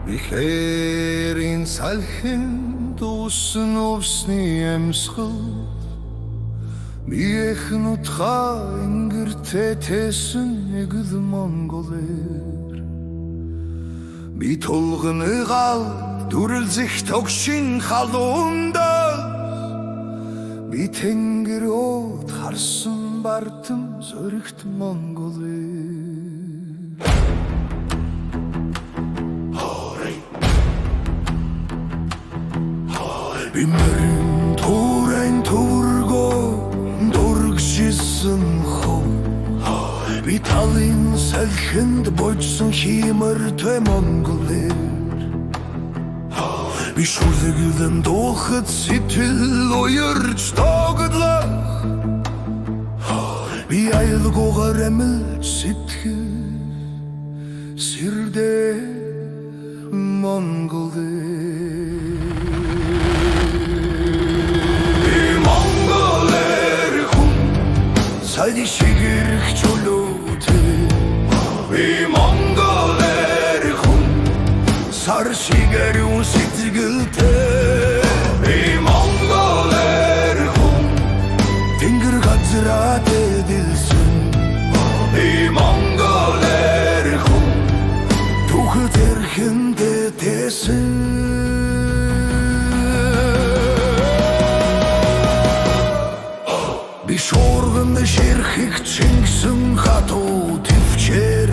Бихэрийн салхин дууссан усны амьсгал Биехэн утга ингэртэй тэсэн нэгэл Монголэр Би тулганы гал дүрлзэх тогшин халуунда Би тэнгэр от харсан бардам зоригт Монголэр Би мөрөн туурайн төвөргөө дургшисэн хов Би талын салхинд бочсон химэртэй Монголэр Би шүлэгэлэн дуухад сэтгэл уярч догдлах Би айлгуугаар амилж сэтгэл сэрдээ Монголэр Сайди шигэрх чулуутэй Би Монголэр хүн Сар шигэрүүн сэтгэлтэй Би Монголэр хүн Тэнгэр газраа дэдэлсэн Би Монголэр хүн Түүхэд эрхэндээ тэсэн Би шуурган ширхэг чингсэн хатуу төвчээр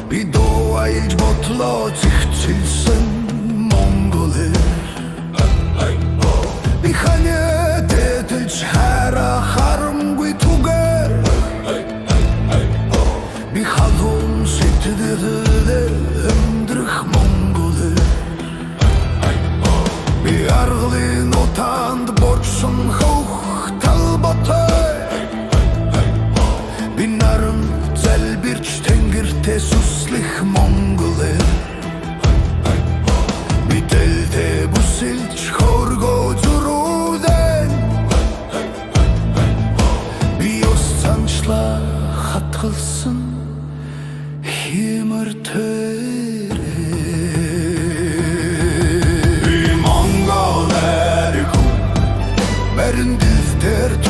Би дуу айлж ботлоо зихцэлсэн Монголэр Би ханя дэтэлж хара харамгүй түгээр Би халуун сэтгэлээр өндрөх Монголэр Би аргалын утаанд борчсон Би наран залбирч тэнгэртээ сүслэх Монголэр Би дэлдээ бүсэлж хөргөө зүрүүдэн Би ус цанчлаа хатгалсан химэртээр Би Монголэр хүн Мэрэн дэлдээр